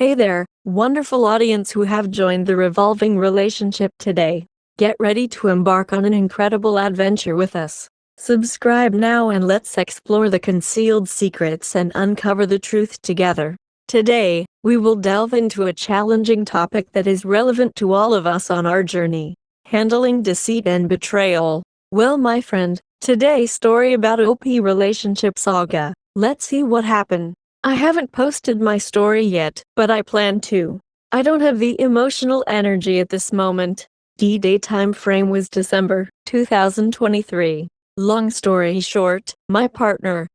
Hey there, wonderful audience who have joined the Revolving Relationship today. Get ready to embark on an incredible adventure with us. Subscribe now and let's explore the concealed secrets and uncover the truth together. Today, we will delve into a challenging topic that is relevant to all of us on our journey: handling deceit and betrayal. Well, my friend, today's story about OP relationship saga. Let's see what happened. I haven't posted my story yet, but I plan to. I don't have the emotional energy at this moment. D-Day time frame was December 2023. Long story short, my partner,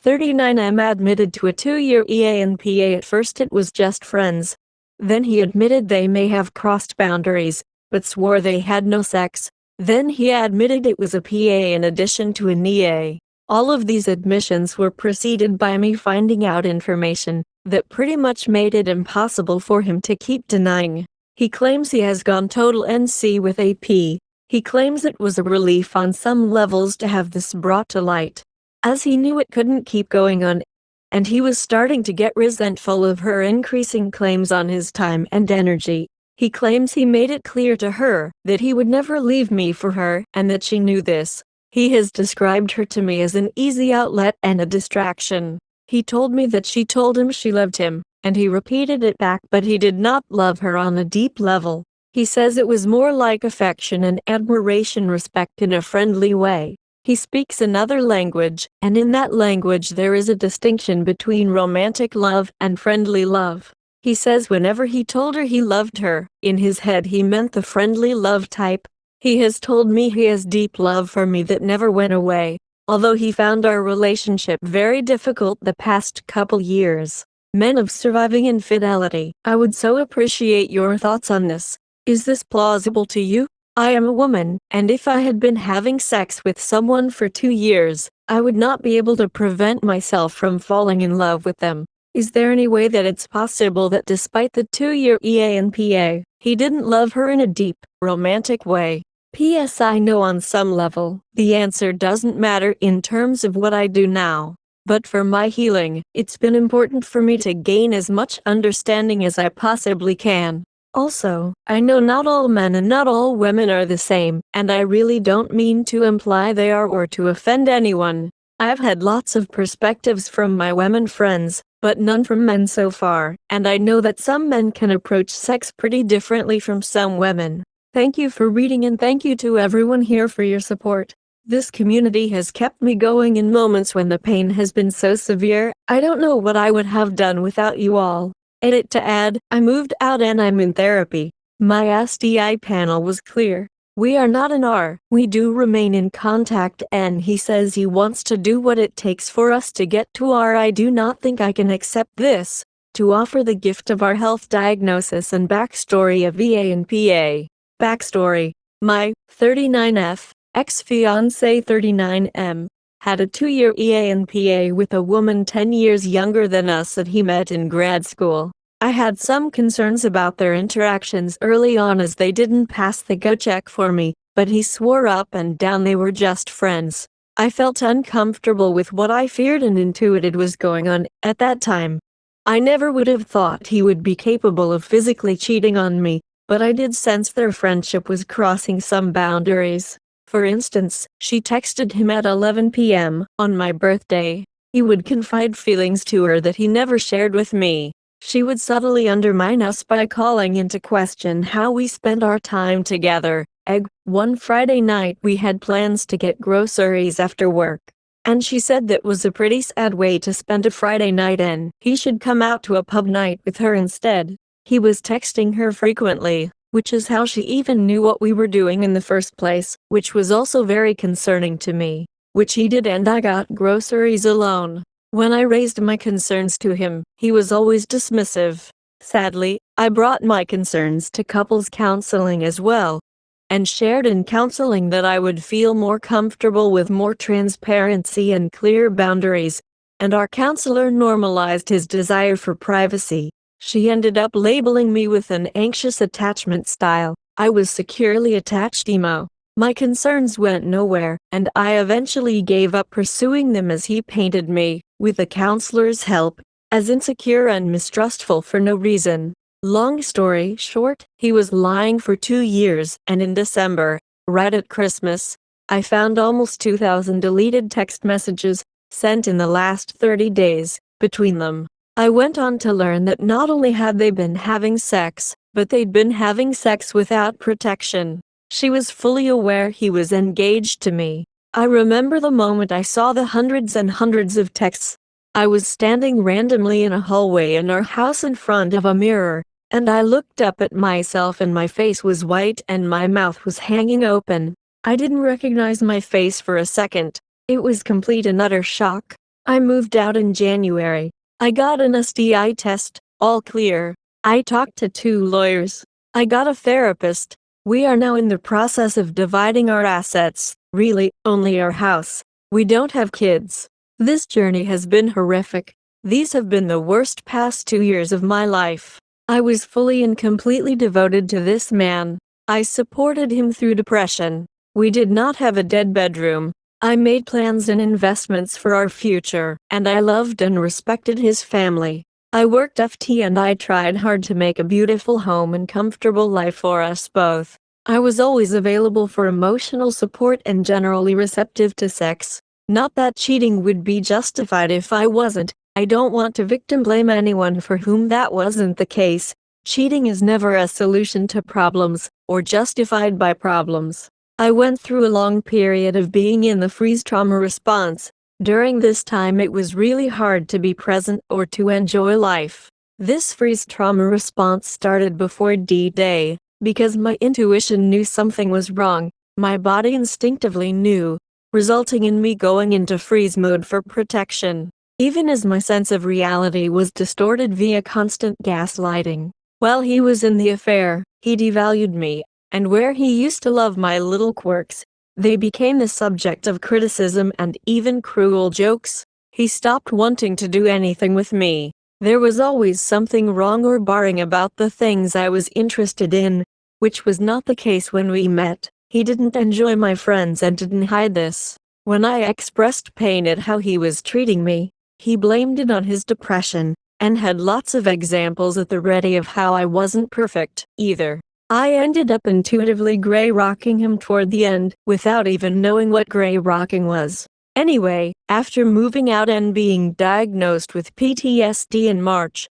39M, admitted to a 2-year EANPA. At first it was just friends. Then he admitted they may have crossed boundaries, but swore they had no sex. Then he admitted it was a PA in addition to an EA. All of these admissions were preceded by me finding out information that pretty much made it impossible for him to keep denying. He claims he has gone total NC with AP. He claims it was a relief on some levels to have this brought to light, as he knew it couldn't keep going on, and he was starting to get resentful of her increasing claims on his time and energy. He claims he made it clear to her that he would never leave me for her and that she knew this. He has described her to me as an easy outlet and a distraction. He told me that she told him she loved him, and he repeated it back, but he did not love her on a deep level. He says it was more like affection and admiration, respect in a friendly way. He speaks another language, and in that language there is a distinction between romantic love and friendly love. He says whenever he told her he loved her, in his head he meant the friendly love type. He has told me he has deep love for me that never went away, although he found our relationship very difficult the past couple years. Men of surviving infidelity. I would so appreciate your thoughts on this. Is this plausible to you? I am a woman, and if I had been having sex with someone for 2 years, I would not be able to prevent myself from falling in love with them. Is there any way that it's possible that despite the 2-year EANPA, he didn't love her in a deep, romantic way? P.S. I know on some level, the answer doesn't matter in terms of what I do now. But for my healing, it's been important for me to gain as much understanding as I possibly can. Also, I know not all men and not all women are the same, and I really don't mean to imply they are or to offend anyone. I've had lots of perspectives from my women friends, but none from men so far, and I know that some men can approach sex pretty differently from some women. Thank you for reading, and thank you to everyone here for your support. This community has kept me going in moments when the pain has been so severe. I don't know what I would have done without you all. Edit to add, I moved out and I'm in therapy. My SDI panel was clear. We are not an R. We do remain in contact, and he says he wants to do what it takes for us to get to R. I do not think I can accept this. To offer the gift of our health diagnosis and backstory of EA and PA. Backstory: my 39F ex-fiancé 39M had a 2-year EANPA with a woman 10 years younger than us that he met in grad school. I had some concerns about their interactions early on as they didn't pass the go check for me, but he swore up and down they were just friends. I felt uncomfortable with what I feared and intuited was going on at that time. I never would have thought he would be capable of physically cheating on me, but I did sense their friendship was crossing some boundaries. For instance, she texted him at 11 p.m. on my birthday. He would confide feelings to her that he never shared with me. She would subtly undermine us by calling into question how we spent our time together. One Friday night we had plans to get groceries after work, and she said that was a pretty sad way to spend a Friday night and he should come out to a pub night with her instead. He was texting her frequently, which is how she even knew what we were doing in the first place, which was also very concerning to me. Which he did, and I got groceries alone. When I raised my concerns to him, he was always dismissive. Sadly, I brought my concerns to couples counseling as well, and shared in counseling that I would feel more comfortable with more transparency and clear boundaries, and our counselor normalized his desire for privacy. She ended up labeling me with an anxious attachment style. I was securely attached emo. My concerns went nowhere, and I eventually gave up pursuing them as he painted me. With the counselor's help, as insecure and mistrustful for no reason. Long story short, he was lying for 2 years, and in December, right at Christmas, I found almost 2,000 deleted text messages sent in the last 30 days between them. I went on to learn that not only had they been having sex, but they'd been having sex without protection. She was fully aware he was engaged to me. I remember the moment I saw the hundreds and hundreds of texts. I was standing randomly in a hallway in our house in front of a mirror, and I looked up at myself and my face was white and my mouth was hanging open. I didn't recognize my face for a second. It was complete and utter shock. I moved out in January. I got an STI test, all clear. I talked to 2 lawyers. I got a therapist. We are now in the process of dividing our assets, really, only our house. We don't have kids. This journey has been horrific. These have been the worst past 2 years of my life. I was fully and completely devoted to this man. I supported him through depression. We did not have a dead bedroom. I made plans and investments for our future, and I loved and respected his family. I worked FT and I tried hard to make a beautiful home and comfortable life for us both. I was always available for emotional support and generally receptive to sex. Not that cheating would be justified if I wasn't. I don't want to victim blame anyone for whom that wasn't the case. Cheating is never a solution to problems, or justified by problems. I went through a long period of being in the freeze trauma response. During this time it was really hard to be present or to enjoy life. This freeze trauma response started before D-Day, because my intuition knew something was wrong. My body instinctively knew, resulting in me going into freeze mode for protection. Even as my sense of reality was distorted via constant gaslighting. While he was in the affair, he devalued me. And where he used to love my little quirks, they became the subject of criticism and even cruel jokes. He stopped wanting to do anything with me. There was always something wrong or barring about the things I was interested in, which was not the case when we met. He didn't enjoy my friends and didn't hide this. When I expressed pain at how he was treating me, he blamed it on his depression, and had lots of examples at the ready of how I wasn't perfect, either. I ended up intuitively gray rocking him toward the end, without even knowing what gray rocking was. Anyway, after moving out and being diagnosed with PTSD in March,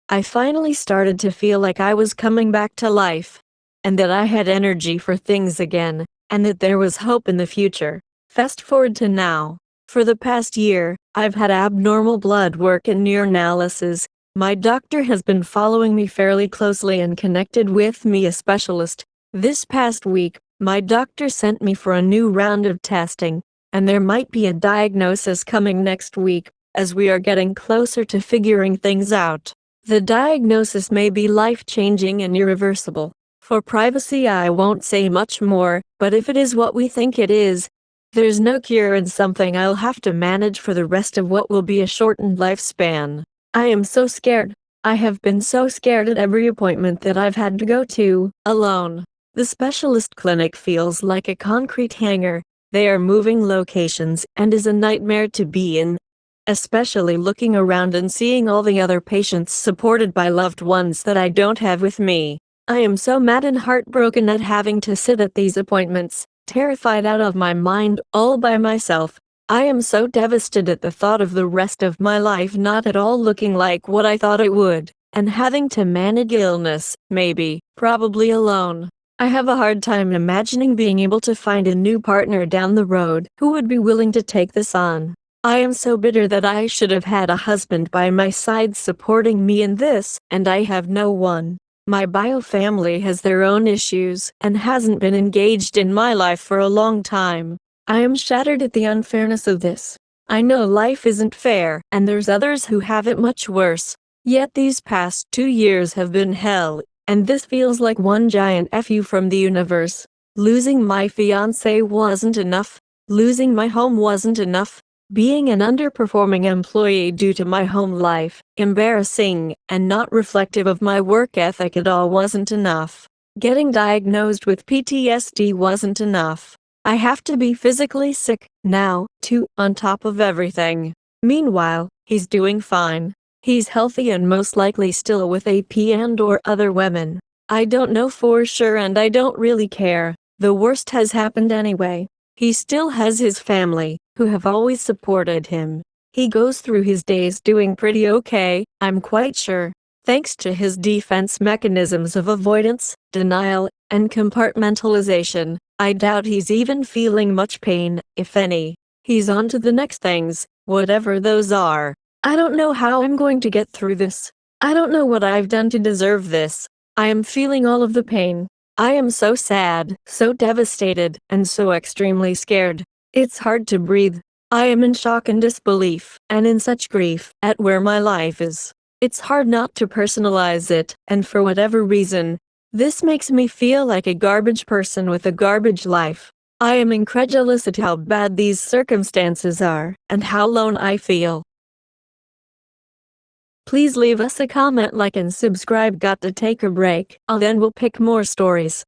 I finally started to feel like I was coming back to life, and that I had energy for things again, and that there was hope in the future. Fast forward to now. For the past year, I've had abnormal blood work and urinalysis. My doctor has been following me fairly closely and connected with me a specialist. This past week, my doctor sent me for a new round of testing, and there might be a diagnosis coming next week, as we are getting closer to figuring things out. The diagnosis may be life-changing and irreversible. For privacy I won't say much more, but if it is what we think it is, there's no cure and something I'll have to manage for the rest of what will be a shortened lifespan. I am so scared. I have been so scared at every appointment that I've had to go to, alone. The specialist clinic feels like a concrete hangar. They are moving locations and is a nightmare to be in. Especially looking around and seeing all the other patients supported by loved ones that I don't have with me. I am so mad and heartbroken at having to sit at these appointments, terrified out of my mind, all by myself. I am so devastated at the thought of the rest of my life not at all looking like what I thought it would, and having to manage illness, maybe, probably alone. I have a hard time imagining being able to find a new partner down the road who would be willing to take this on. I am so bitter that I should have had a husband by my side supporting me in this, and I have no one. My bio family has their own issues and hasn't been engaged in my life for a long time. I am shattered at the unfairness of this. I know life isn't fair, and there's others who have it much worse. Yet these past 2 years have been hell, and this feels like one giant FU from the universe. Losing my fiancé wasn't enough. Losing my home wasn't enough. Being an underperforming employee due to my home life, embarrassing, and not reflective of my work ethic at all wasn't enough. Getting diagnosed with PTSD wasn't enough. I have to be physically sick, now, too, on top of everything. Meanwhile, he's doing fine. He's healthy and most likely still with AP and/or other women. I don't know for sure and I don't really care. The worst has happened anyway. He still has his family, who have always supported him. He goes through his days doing pretty okay, I'm quite sure. Thanks to his defense mechanisms of avoidance, denial, and compartmentalization, I doubt he's even feeling much pain, if any. He's on to the next things, whatever those are. I don't know how I'm going to get through this. I don't know what I've done to deserve this. I am feeling all of the pain. I am so sad, so devastated, and so extremely scared. It's hard to breathe. I am in shock and disbelief, and in such grief at where my life is. It's hard not to personalize it, and for whatever reason, this makes me feel like a garbage person with a garbage life. I am incredulous at how bad these circumstances are, and how alone I feel. Please leave us a comment, like, and subscribe. Got to take a break, then we'll pick more stories.